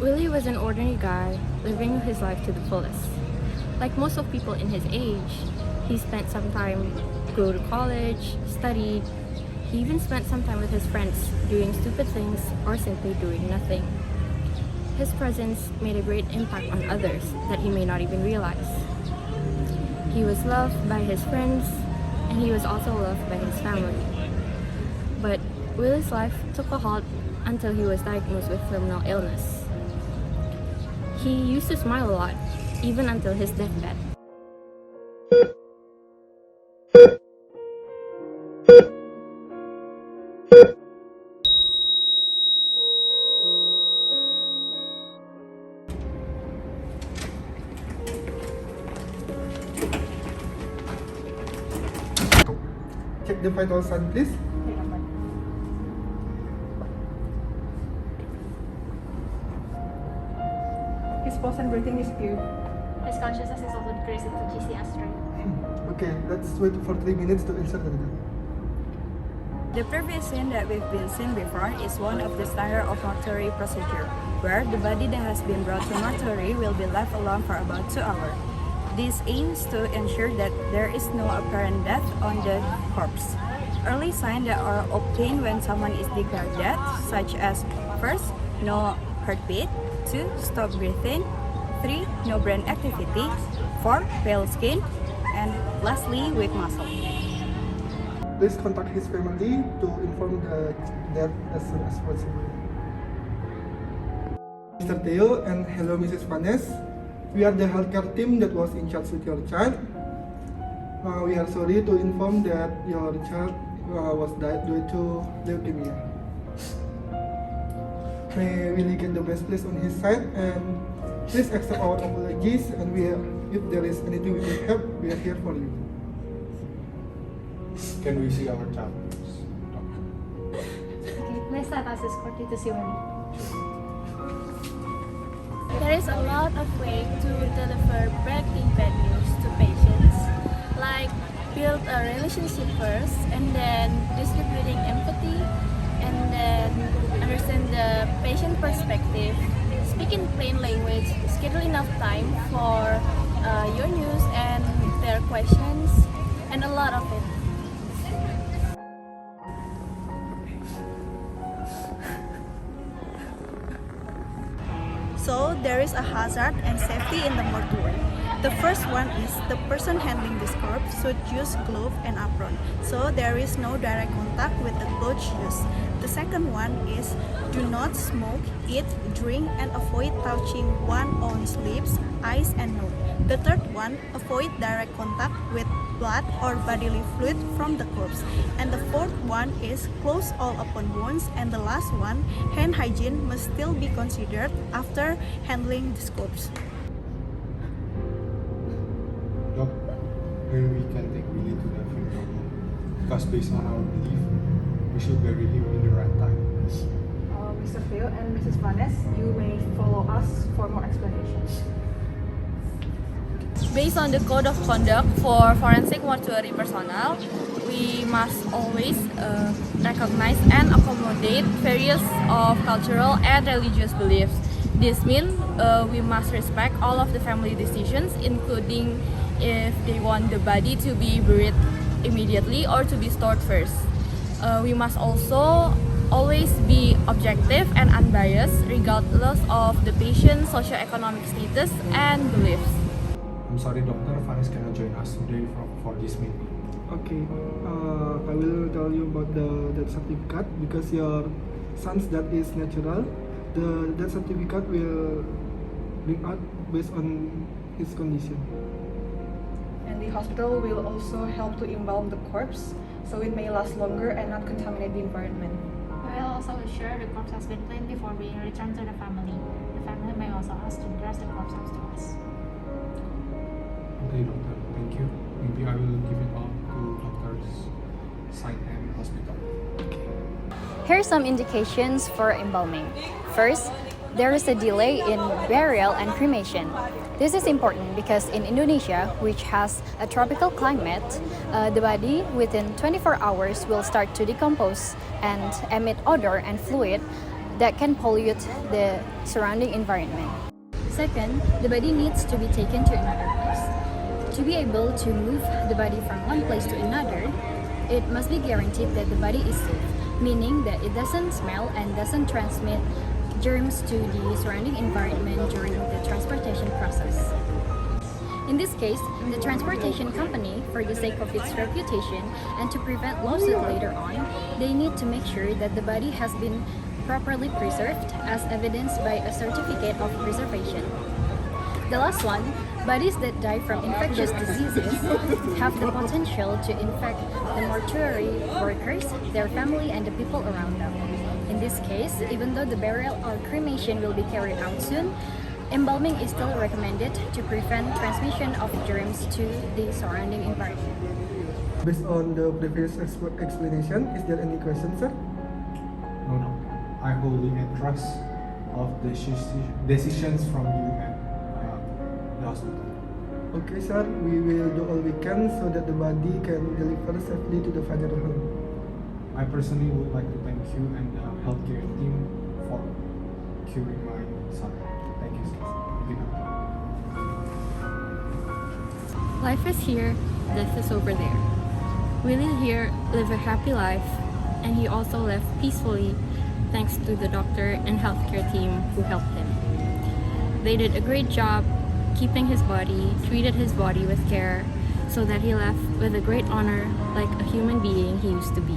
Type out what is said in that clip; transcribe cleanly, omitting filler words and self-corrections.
Willie was an ordinary guy living his life to the fullest. Like most of people in his age, he spent some time go to college, studied. He even spent some time with his friends doing stupid things or simply doing nothing. His presence made a great impact on others that he may not even realize. He was loved by his friends, and he was also loved by his family. But Willie's life took a halt until he was diagnosed with terminal illness. He used to smile a lot, even until his deathbed. Check the vital sign, please. His pulse and breathing is pure. His consciousness is also decreasing to GCS strength. Okay, let's wait for 3 minutes to insert the data. The previous scene that we've been seen before is one of the standard of mortuary procedure, where the body that has been brought to mortuary will be left alone for about 2 hours. This aims to ensure that there is no apparent death on the corpse. Early signs that are obtained when someone is declared dead, such as first, no heartbeat, 2, stop breathing, 3, no brain activity, 4, pale skin, and lastly, weak muscle. Please contact his family to inform the death as soon as possible. Mr. Theo and hello Mrs. Vanes. We are the healthcare team that was in charge with your child. We are sorry to inform that your child was died due to leukemia. May Willie get the best place on his side, and please accept our apologies, and if there is anything we can help, we are here for you. Can we see our child? Okay, please let us escort you to see Willie. There is a lot of ways to deliver breaking bad news to patients, like build a relationship first and then distributing empathy and then understand the patient perspective, speak in plain language, schedule enough time for your news and their questions, and a lot of it. So there is a hazard and safety in the mortuary. The first one is the person handling this corpse should use glove and apron, so there is no direct contact with the clothes used. The second one is do not smoke, eat, drink, and avoid touching one's own lips, eyes, and nose. The third one, avoid direct contact with blood or bodily fluid from the corpse. And the fourth one is close all open wounds. And the last one, hand hygiene must still be considered after handling this corpse. Doc, maybe we can take Willie to the funeral home, because based on our belief, we should bury him in the right time. Mr. Theo and Mrs. Vanes, you may follow us for more explanations. Based on the code of conduct for forensic mortuary personnel, we must always recognize and accommodate various of cultural and religious beliefs. This means we must respect all of the family decisions, including if they want the body to be buried immediately or to be stored first. We must also always be objective and unbiased regardless of the patient's socioeconomic status and beliefs. I'm sorry, Dr. Vanes cannot join us today for this meeting. Okay, I will tell you about the death certificate because your son's death is natural. The death certificate will bring out based on his condition. And the hospital will also help to embalm the corpse, so it may last longer and not contaminate the environment. We will also ensure the corpse has been cleaned before being returned to the family. The family may also ask to entrust the corpse to us. Okay, doctor, thank you. Maybe I will give it up to doctors site and hospital. Here are some indications for embalming. First, there is a delay in burial and cremation. This is important because in Indonesia, which has a tropical climate, the body within 24 hours will start to decompose and emit odor and fluid that can pollute the surrounding environment. Second, the body needs to be taken to another place. To be able to move the body from one place to another, it must be guaranteed that the body is safe, meaning that it doesn't smell and doesn't transmit germs to the surrounding environment during the transportation process. In this case, the transportation company, for the sake of its reputation and to prevent lawsuit later on, they need to make sure that the body has been properly preserved as evidenced by a certificate of preservation. The last one, bodies that die from infectious diseases have the potential to infect the mortuary workers, their family, and the people around them. In this case, even though the burial or cremation will be carried out soon, embalming is still recommended to prevent transmission of germs to the surrounding environment. Based on the previous explanation, is there any question, sir? No. I wholly trust of the decisions from you and the hospital. Okay, sir. We will do all we can so that the body can deliver safely to the final home. I personally would like to thank you and the healthcare team for curing my son. Thank you, sir. Thank you. Life is here, death is over there. Willie here lived a happy life, and he also left peacefully thanks to the doctor and healthcare team who helped him. They did a great job keeping his body, treated his body with care, so that he left with a great honor like a human being he used to be.